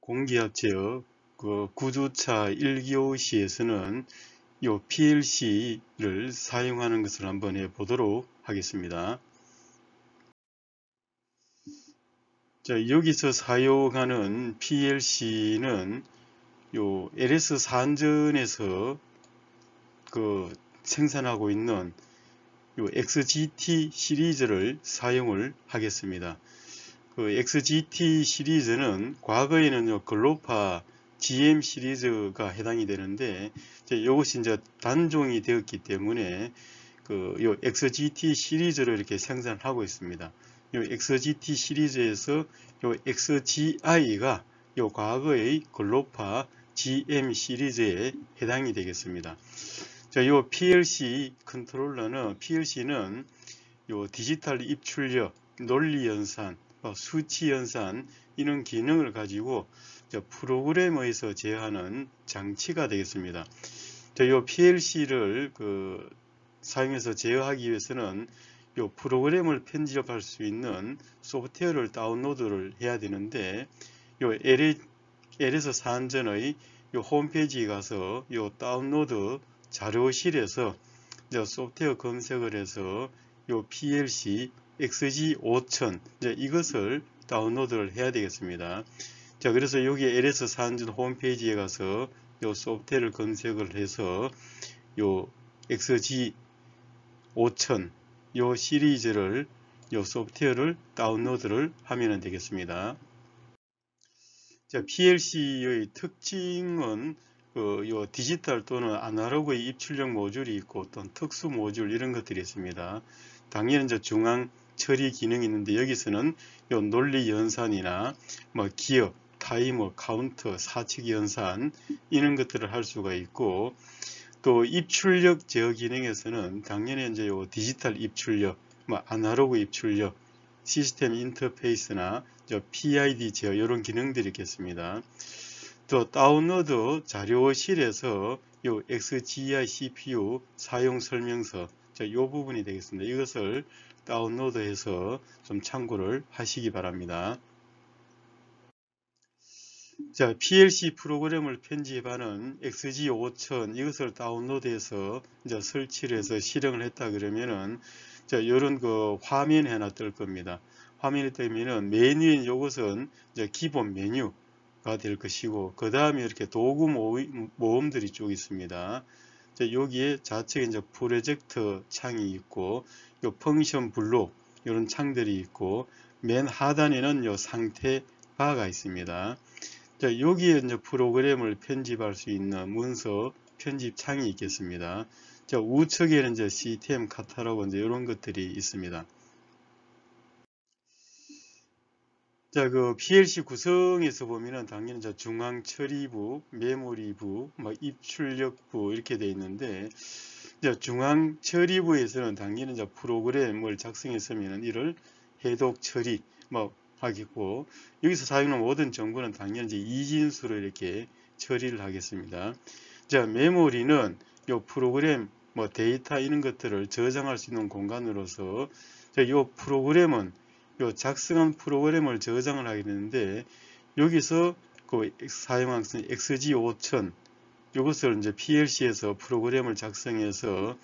공기압제역 구주차 1기호 시에서는 요 PLC를 사용하는 것을 한번 해보도록 하겠습니다. 자, 여기서 사용하는 PLC는 요 LS 산전에서 생산하고 있는 요 XGT 시리즈를 사용을 하겠습니다. XGT 시리즈는 과거에는 요 글로파 GM 시리즈가 해당이 되는데, 이것이 이제 단종이 되었기 때문에 요 XGT 시리즈를 이렇게 생산하고 있습니다. 요 XGT 시리즈에서 요 XGI가 요 과거의 글로파 GM 시리즈에 해당이 되겠습니다. 자, 요 PLC는 요 디지털 입출력, 논리 연산, 수치 연산 이런 기능을 가지고 프로그램에서 제어하는 장치가 되겠습니다. 이 PLC를 사용해서 제어하기 위해서는 이 프로그램을 편집할 수 있는 소프트웨어를 다운로드를 해야 되는데, 이 LS 산전의 이 홈페이지에 가서 이 다운로드 자료실에서 소프트웨어 검색을 해서 이 PLC XG5000 이것을 다운로드를 해야 되겠습니다. 자, 그래서 여기 LS 산전 홈페이지에 가서 이 소프트웨어를 검색을 해서 이 XG5000 이 시리즈를 이 소프트웨어를 다운로드를 하면 되겠습니다. 자, PLC의 특징은 요 디지털 또는 아날로그의 입출력 모듈이 있고 어떤 특수 모듈 이런 것들이 있습니다. 당연히 이제 중앙 처리 기능이 있는데, 여기서는 요 논리 연산이나 기억, 타이머, 카운터, 사칙 연산 이런 것들을 할 수가 있고, 또 입출력 제어 기능에서는 당연히 이제 요 디지털 입출력, 아날로그 입출력, 시스템 인터페이스나 PID 제어 이런 기능들이 있겠습니다. 또 다운로드 자료실에서 요 XGI CPU 사용 설명서 이 부분이 되겠습니다. 이것을 다운로드해서 좀 참고를 하시기 바랍니다. 자, PLC 프로그램을 편집하는 XG5000 이것을 다운로드해서 이제 설치를 해서 실행을 했다 그러면은 이런 화면이 하나 뜰 겁니다. 화면이 뜨면은 메뉴인 이것은 이제 기본 메뉴가 될 것이고, 그 다음에 이렇게 도구 모음들이 쭉 있습니다. 여기에 좌측에 이제 프로젝터 창이 있고, 요 펑션 블록 이런 창들이 있고, 맨 하단에는 요 상태 바가 있습니다. 자, 여기에 이제 프로그램을 편집할 수 있는 문서 편집 창이 있겠습니다. 자, 우측에는 이제 시스템 카탈로그 이런 것들이 있습니다. 자, PLC 구성에서 보면은 당연히 중앙 처리부, 메모리부, 입출력부 이렇게 되어 있는데, 중앙 처리부에서는 당연히 이제 프로그램을 작성했으면 이를 해독 처리 하겠고, 여기서 사용하는 모든 정보는 당연히 이제 이진수로 이렇게 처리를 하겠습니다. 자, 메모리는 요 프로그램 데이터 이런 것들을 저장할 수 있는 공간으로서, 요 프로그램은 요 작성한 프로그램을 저장을 하게 되는데, 여기서 사용한 XG5000 이것을 이제 PLC에서 프로그램을 작성해서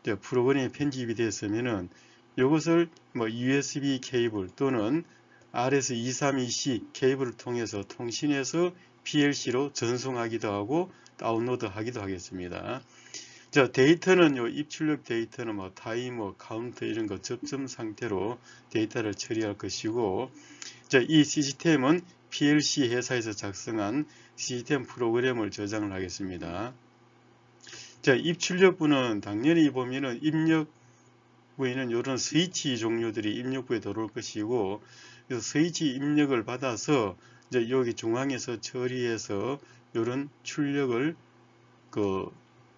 이제 프로그램이 편집이 됐으면은 이것을 USB 케이블 또는 RS232C 케이블을 통해서 통신해서 PLC로 전송하기도 하고 다운로드 하기도 하겠습니다. 자, 데이터는 요 입출력 데이터는 타이머, 카운터 이런 거 접점 상태로 데이터를 처리할 것이고, 자, 이 시스템은 PLC 회사에서 작성한 시스템 프로그램을 저장을 하겠습니다. 자, 입출력부는 당연히 보면은 입력부에는 이런 스위치 종류들이 입력부에 들어올 것이고, 그래서 스위치 입력을 받아서 이제 여기 중앙에서 처리해서 이런 출력을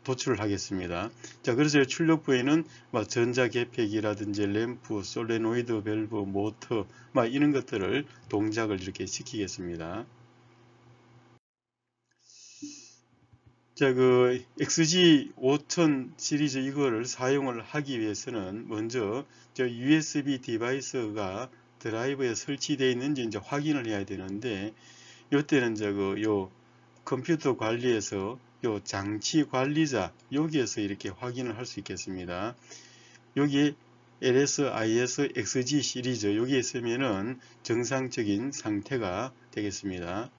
도출을 하겠습니다. 자, 그래서 출력부에는 전자개폐기라든지 램프, 솔레노이드 밸브, 모터 이런 것들을 동작을 이렇게 시키겠습니다. 자, XG5000 시리즈 이거를 사용을 하기 위해서는 먼저 USB 디바이스가 드라이브에 설치되어 있는지 이제 확인을 해야 되는데, 요때는 이제 요 컴퓨터 관리에서 요 장치 관리자 여기에서 이렇게 확인을 할 수 있겠습니다. 여기 LS, IS, XG 시리즈 여기에 있으면은 정상적인 상태가 되겠습니다.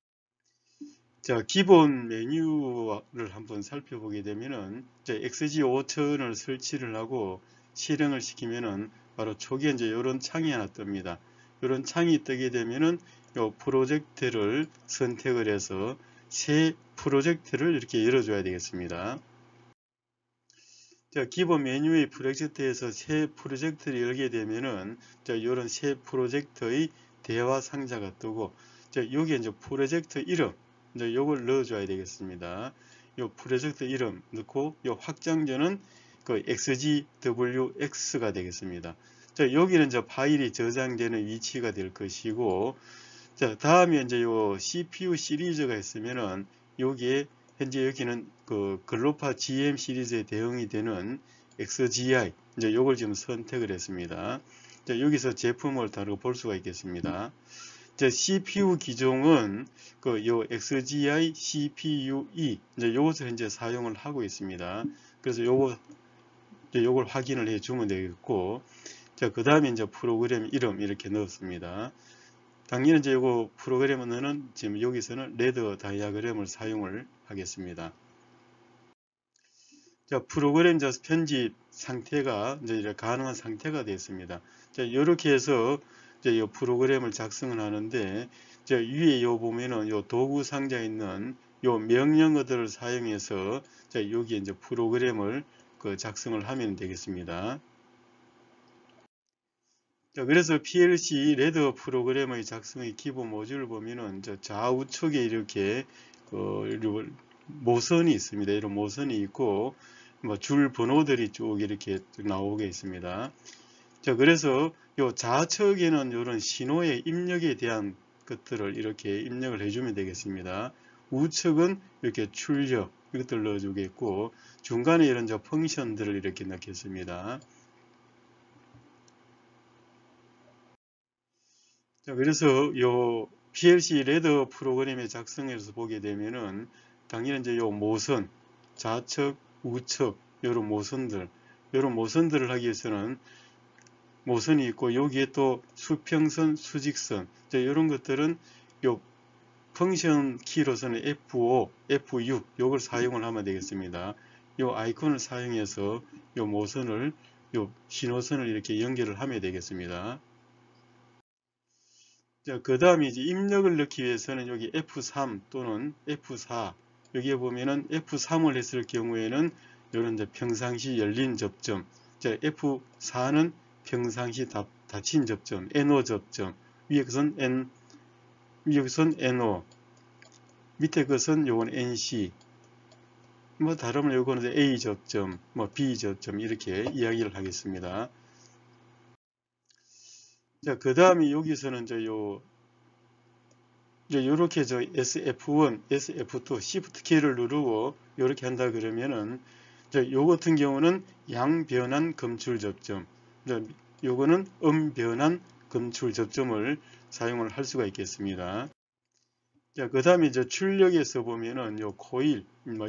자, 기본 메뉴를 한번 살펴보게 되면은 XG 5000을 설치를 하고 실행을 시키면은 바로 초기에 이제 이런 창이 하나 뜹니다. 이런 창이 뜨게 되면은 요 프로젝트를 선택을 해서 새 프로젝트를 이렇게 열어줘야 되겠습니다. 자, 기본 메뉴의 프로젝트에서 새 프로젝트를 열게 되면은 이런 새 프로젝트의 대화 상자가 뜨고 여기에 이제 프로젝트 이름 이제 요걸 넣어줘야 되겠습니다. 요 프로젝트 이름 넣고 요 확장자는 그 XGWX가 되겠습니다. 자, 여기는 이제 파일이 저장되는 위치가 될 것이고, 자, 다음에 이제 요 CPU 시리즈가 있으면은 여기에 현재 여기는 그 글로파 GM 시리즈에 대응이 되는 XGI 이제 요걸 지금 선택을 했습니다. 자, 여기서 제품을 다루어 볼 수가 있겠습니다. 자, CPU 기종은 그 요 XGI CPUE 이제 요것을 현재 사용을 하고 있습니다. 그래서 요걸 확인을 해 주면 되겠고, 자, 그 다음에 이제 프로그램 이름 이렇게 넣었습니다. 당연히 이제 이거 프로그램은 지금 여기서는 레더 다이아그램을 사용을 하겠습니다. 자, 프로그램 편집 상태가 이제 가능한 상태가 되었습니다. 자, 이렇게 해서 이제 이 프로그램을 작성을 하는데, 자, 위에 요 보면은 요 도구 상자에 있는 요 명령어들을 사용해서 자, 여기에 이제 프로그램을 작성을 하면 되겠습니다. 자, 그래서 PLC 레더 프로그램의 작성의 기본 모듈을 보면은 좌우측에 이렇게 모선이 있습니다. 이런 모선이 있고 뭐 줄 번호들이 쭉 이렇게 나오게 있습니다. 자, 그래서 요 좌측에는 이런 신호의 입력에 대한 것들을 이렇게 입력을 해주면 되겠습니다. 우측은 이렇게 출력 이것들 넣어주겠고 중간에 이런 펑션들을 이렇게 넣겠습니다. 자, 그래서 요 PLC 레더 프로그램의 작성에서 보게 되면은 당연히 이제 요 모선, 좌측, 우측, 요런 모선들을 하기 위해서는 모선이 있고 여기에 또 수평선, 수직선, 자, 이런 것들은 요 펑션 키로서는 F5, F6 요걸 사용을 하면 되겠습니다. 요 아이콘을 사용해서 요 모선을 요 신호선을 이렇게 연결을 하면 되겠습니다. 자, 그 다음에 이제 입력을 넣기 위해서는 여기 F3 또는 F4 여기에 보면은 F3을 했을 경우에는 이런 이제 평상시 열린 접점, 자, F4는 평상시 닫힌 접점, NO 접점, 위에 것은 NO, 밑에 것은 요건 NC, 뭐 다르면 요거는 A 접점, 뭐 B 접점 이렇게 이야기를 하겠습니다. 자, 그 다음에 여기서는 요렇게 SF1, SF2, Shift 키를 누르고 요렇게 한다 그러면은 요 같은 경우는 양변환 검출 접점, 요거는 음변환 검출 접점을 사용을 할 수가 있겠습니다. 자, 그 다음에 출력에서 보면은 요 코일,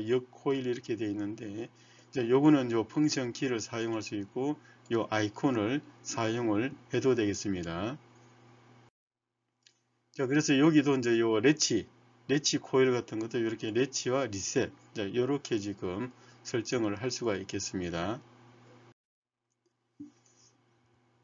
역 코일 이렇게 되어 있는데, 요거는 요 펑션 키를 사용할 수 있고, 요 아이콘을 사용을 해도 되겠습니다. 자, 그래서 여기도 이제 요 레치 코일 같은 것도 이렇게 레치와 리셋, 자, 이렇게 지금 설정을 할 수가 있겠습니다.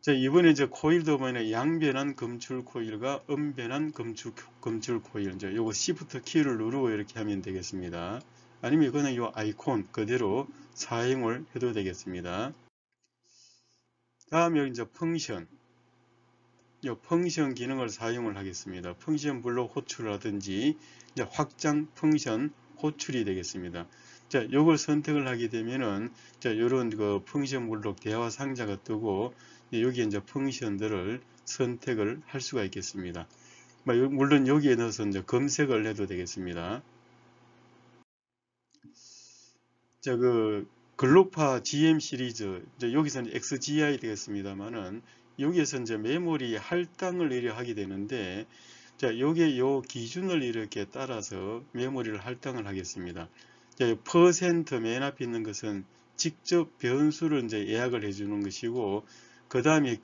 자, 이번에 이제 코일도 보면 양변환 검출 코일과 음변환 검출 코일, 이제 요거 Shift 키를 누르고 이렇게 하면 되겠습니다. 아니면 이거는 요 아이콘 그대로 사용을 해도 되겠습니다. 다음 여기 이제 펑션. 이 펑션 기능을 사용을 하겠습니다. 펑션 블록 호출이라든지 이제 확장 펑션 호출이 되겠습니다. 자, 요걸 선택을 하게 되면은 자, 요런 그 펑션 블록 대화 상자가 뜨고 여기에 이제 펑션들을 선택을 할 수가 있겠습니다. 물론 여기에 넣어서 이제 검색을 해도 되겠습니다. 자, 그 글로파 GM 시리즈 여기서는 XGI 되겠습니다만은 여기에서 이제 메모리 할당을 하게 되는데 자, 요게 요 기준을 이렇게 따라서 메모리를 할당을 하겠습니다. 자, 퍼센트 맨 앞에 있는 것은 직접 변수를 이제 예약을 해주는 것이고, 그 다음에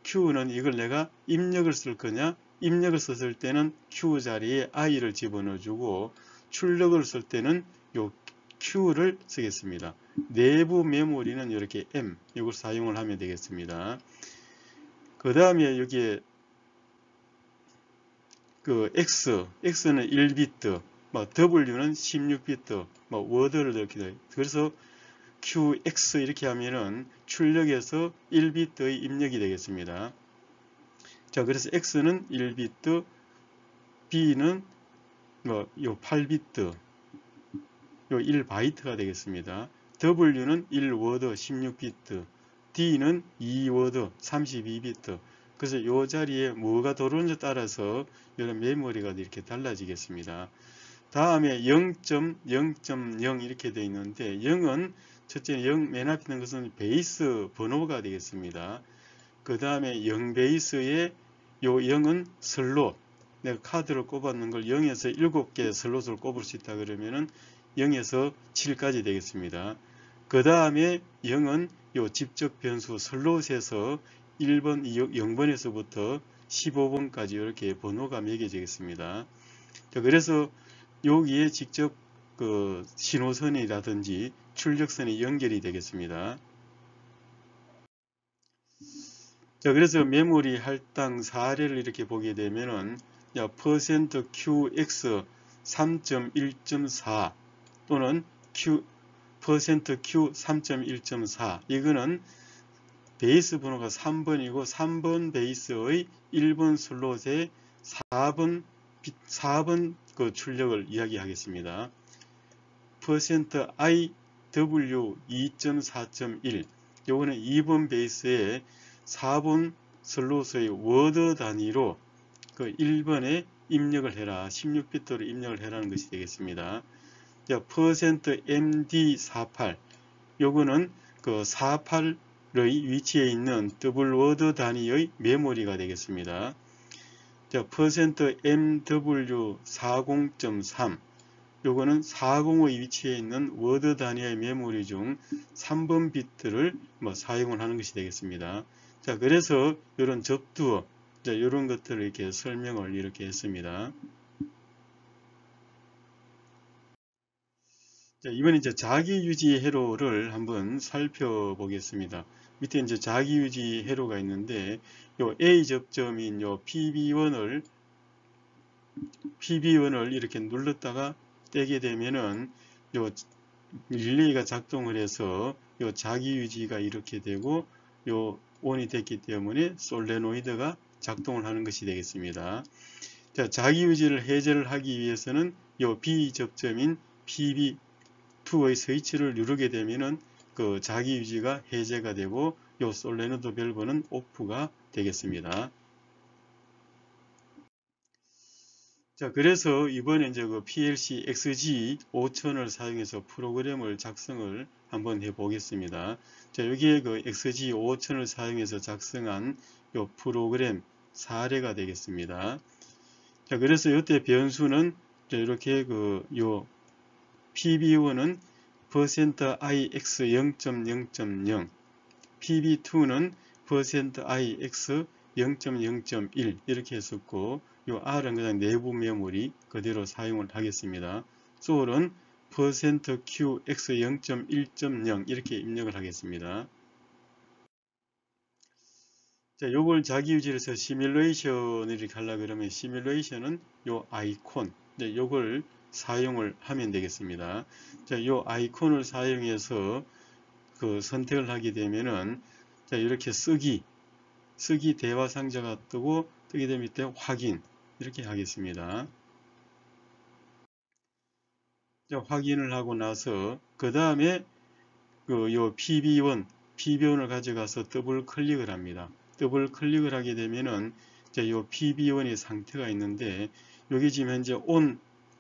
Q는 이걸 내가 입력을 쓸 거냐, 입력을 썼을 때는 Q 자리에 I를 집어넣어주고, 출력을 쓸 때는 요 Q를 쓰겠습니다. 내부 메모리는 이렇게 M, 이걸 사용을 하면 되겠습니다. 그 다음에 여기에 그 X는 1비트, W는 16비트, 워드를 넣게 돼요. 그래서 QX 이렇게 하면은 출력에서 1비트의 입력이 되겠습니다. 자, 그래서 X는 1비트, B는 요 8비트, 요 1바이트가 되겠습니다. W는 1워드 16비트, D는 2워드 32비트. 그래서 요 자리에 뭐가 들어오는지에 따라서 이런 메모리가 이렇게 달라지겠습니다. 다음에 0.0.0 이렇게 되어 있는데 0은 첫째 0 맨 앞에 있는 것은 베이스 번호가 되겠습니다. 그 다음에 0 베이스에 요 0은 슬롯, 내가 카드를 꼽았는 걸 0에서 7개 슬롯을 꼽을 수 있다 그러면은 0에서 7까지 되겠습니다. 그 다음에 0은 요 직접 변수 슬롯에서 1번, 0번에서부터 15번까지 이렇게 번호가 매겨지겠습니다. 자, 그래서 여기에 직접 그 신호선이라든지 출력선이 연결이 되겠습니다. 자, 그래서 메모리 할당 사례를 이렇게 보게 되면은 %QX 3.1.4 또는 %Q 3.1.4 이거는 베이스 번호가 3번이고 3번 베이스의 1번 슬롯에 4번 그 출력을 이야기하겠습니다. %IW 2.4.1 요거는 2번 베이스에 4번 슬롯의 워드 단위로 그 1번에 입력을 해라. 16비트로 입력을 해라는 것이 되겠습니다. 자, %MD48 요거는 그 48의 위치에 있는 더블 워드 단위의 메모리가 되겠습니다. 자, %MW40.3 요거는 40의 위치에 있는 워드 단위의 메모리 중 3번 비트를 사용을 하는 것이 되겠습니다. 자, 그래서 이런 접두어, 이런 것들을 이렇게 설명을 이렇게 했습니다. 자, 이번에 이제 자기유지 회로를 한번 살펴보겠습니다. 밑에 이제 자기유지 회로가 있는데, 요 A 접점인 요 PB1을 이렇게 눌렀다가 떼게 되면은 요 릴레이가 작동을 해서 요 자기유지가 이렇게 되고 요 ON이 됐기 때문에 솔레노이드가 작동을 하는 것이 되겠습니다. 자, 자기유지를 해제를 하기 위해서는 요 B 접점인 PB2의 스위치를 누르게 되면은 그 자기유지가 해제가 되고 요 솔레노이드 밸브는 오프가 되겠습니다. 자, 그래서 이번에 이제 그 PLC XG 5000을 사용해서 프로그램을 작성을 한번 해 보겠습니다. 자, 여기에 그 XG 5000을 사용해서 작성한 요 프로그램 사례가 되겠습니다. 자, 그래서 이때 변수는 이렇게 그 요 PB1은 %IX 0.0.0, PB2는 %IX 0.0.1 이렇게 했었고 요 R은 그냥 내부 메모리 그대로 사용을 하겠습니다. 소울은 %QX 0.1.0 이렇게 입력을 하겠습니다. 자, 요걸 자기유지를 해서 시뮬레이션을 이렇게 하려고 그러면 시뮬레이션은 요 아이콘, 요걸 사용을 하면 되겠습니다. 자, 요 아이콘을 사용해서 그 선택을 하게 되면은 자, 이렇게 쓰기 대화 상자가 뜨고 뜨게 되면 밑에 확인 이렇게 하겠습니다. 자, 확인을 하고 나서 그 다음에 그 요 PB1을 가져가서 더블 클릭을 합니다. 더블 클릭을 하게 되면은 자, 요 PB1의 상태가 있는데 여기 지금 현재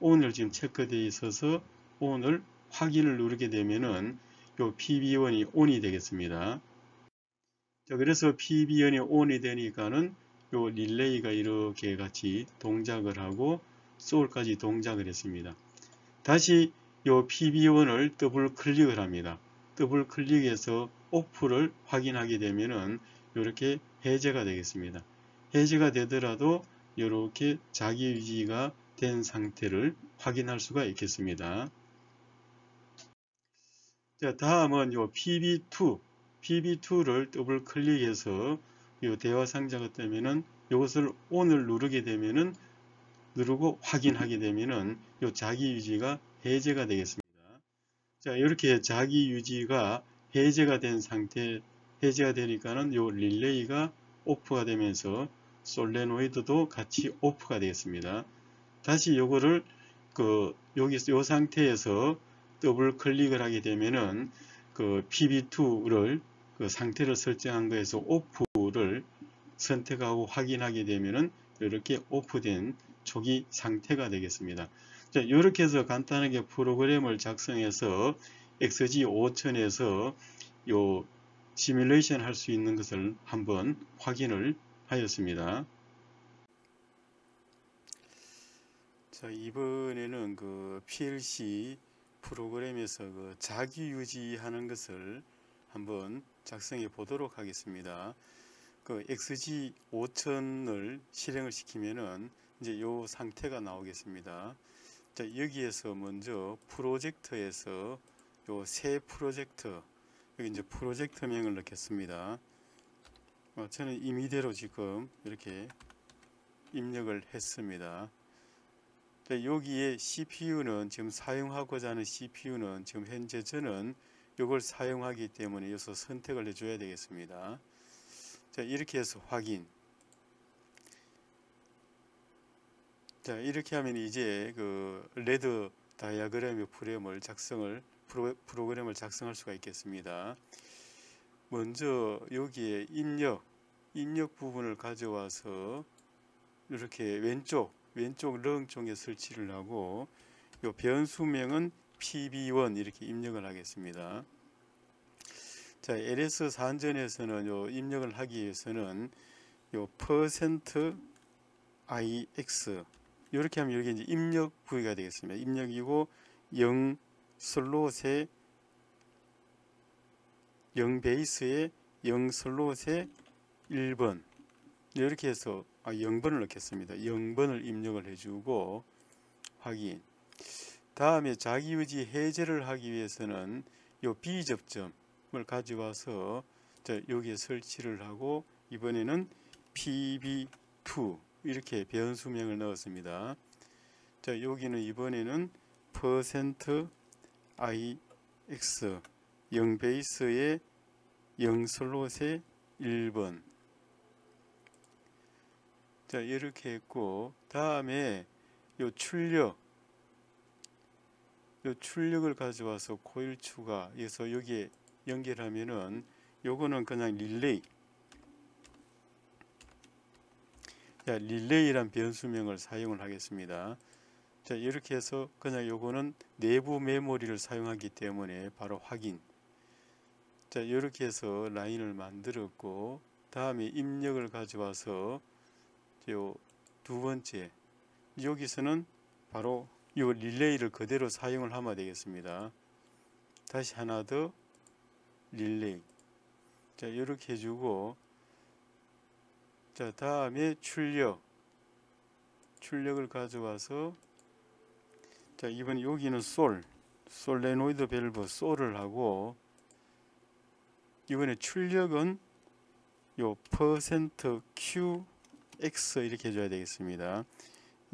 ON을 지금 체크되어 있어서 ON을 확인을 누르게 되면은 요 PB1이 ON이 되겠습니다. 자, 그래서 PB1이 ON이 되니까는 요 릴레이가 이렇게 같이 동작을 하고 솔까지 동작을 했습니다. 다시 요 PB1을 더블 클릭을 합니다. 더블 클릭해서 오프를 확인하게 되면은 이렇게 해제가 되겠습니다. 해제가 되더라도 이렇게 자기 유지가 된 상태를 확인할 수가 있겠습니다. 자, 다음은 요 PB2를 더블 클릭해서 요 대화 상자가 뜨면은 이것을 ON을 누르게 되면은 누르고 확인하게 되면은 요 자기 유지가 해제가 되겠습니다. 자, 이렇게 자기 유지가 해제가 된 상태, 해제가 되니까는 요 릴레이가 오프가 되면서 솔레노이드도 같이 오프가 되겠습니다. 다시 요거를 여기서 요 상태에서 더블 클릭을 하게 되면은 PB2를 상태를 설정한 거에서 오프를 선택하고 확인하게 되면은 이렇게 오프된 초기 상태가 되겠습니다. 자, 이렇게 해서 간단하게 프로그램을 작성해서 XG5000에서 요 시뮬레이션 할 수 있는 것을 한번 확인을 하였습니다. 자, 이번에는 PLC 프로그램에서 자기 유지하는 것을 한번 작성해 보도록 하겠습니다. XG5000을 실행을 시키면은 이제 요 상태가 나오겠습니다. 자, 여기에서 먼저 프로젝터에서 요 새 프로젝터, 여기 이제 프로젝터명을 넣겠습니다. 저는 임의대로 지금 이렇게 입력을 했습니다. 자, 여기에 CPU는 지금 사용하고자 하는 CPU는 지금 현재 저는 이걸 사용하기 때문에 여기서 선택을 해줘야 되겠습니다. 자, 이렇게 해서 확인. 자, 이렇게 하면 이제 레드 다이아그램의 프로그램을 작성할 수가 있겠습니다. 먼저 여기에 입력 부분을 가져와서 이렇게 왼쪽 렁 쪽에 설치를 하고 요 변수명은 PB1 이렇게 입력을 하겠습니다. 자, LS 산전에서는 요 입력을 하기 위해서는 요 %IX 이렇게 하면 여기 이제 입력 부위가 되겠습니다. 입력이고 0 슬롯에 0 베이스에 0 슬롯에 1번 이렇게 해서 0번을 넣겠습니다. 0번을 입력을 해주고 확인. 다음에 자기유지 해제를 하기 위해서는 요 B접점을 가져와서 여기에 설치를 하고 이번에는 PB2 이렇게 변수명을 넣었습니다. 자, 여기는 이번에는 %IX 0 베이스에 0 슬롯에 1번. 자, 이렇게 했고 다음에 요 출력을 가져와서 코일 추가해서 여기에 연결하면은 요거는 그냥 릴레이. 자, 릴레이란 변수명을 사용을 하겠습니다. 자, 이렇게 해서 그냥 요거는 내부 메모리를 사용하기 때문에 바로 확인. 자, 이렇게 해서 라인을 만들었고 다음에 입력을 가져와서 요 두 번째 여기서는 바로 요 릴레이를 그대로 사용을 하면 되겠습니다. 다시 하나 더 릴레이. 자, 이렇게 해주고 자, 다음에 출력을 가져와서 자, 이번 여기는 솔레노이드 밸브 솔을 하고 이번에 출력은 요 %QX 이렇게 해줘야 되겠습니다.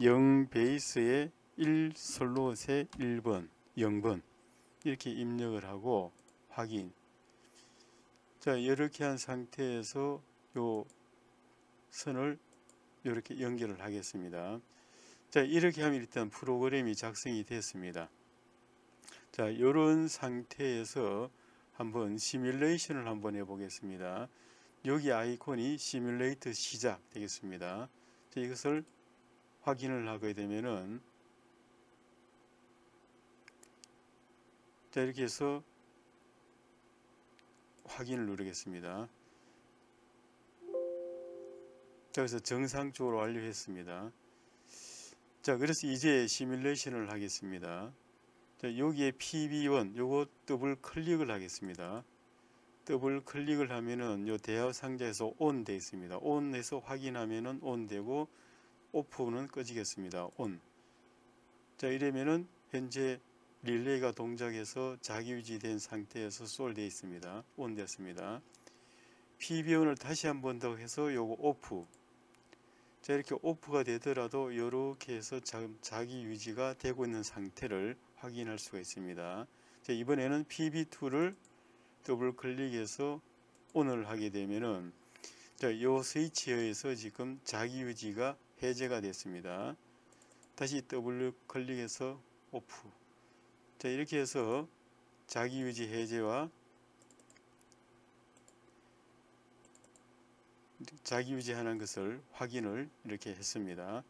0 베이스에 1 슬롯에 1번 0번 이렇게 입력을 하고 확인. 자, 이렇게 한 상태에서 요 선을 이렇게 연결을 하겠습니다. 자, 이렇게 하면 일단 프로그램이 작성이 됐습니다. 자, 이런 상태에서 한번 시뮬레이션을 한번 해보겠습니다. 여기 아이콘이 시뮬레이트 시작 되겠습니다. 자, 이것을 확인을 하게 되면은 자, 이렇게 해서 확인을 누르겠습니다. 자, 그래서 정상적으로 완료했습니다. 자, 그래서 이제 시뮬레이션을 하겠습니다. 자, 여기에 PB1 요거 더블 클릭을 하겠습니다. 더블 클릭을 하면은 요 대화 상자에서 ON 되어 있습니다. ON해서 확인하면은 ON 되고 OFF는 꺼지겠습니다. ON. 자, 이러면은 현재 릴레이가 동작해서 자기 유지된 상태에서 솔 되어 있습니다. ON 됐습니다. PB1을 다시 한 번 더 해서 요거 OFF. 자, 이렇게 오프가 되더라도 이렇게 해서 자기 유지가 되고 있는 상태를 확인할 수가 있습니다. 자, 이번에는 PB2를 더블 클릭해서 ON을 하게 되면은 자, 이 스위치에 의해서 지금 자기 유지가 해제가 됐습니다. 다시 더블 클릭해서 오프. 자, 이렇게 해서 자기 유지 해제와 자기 유지하는 것을 확인을 이렇게 했습니다.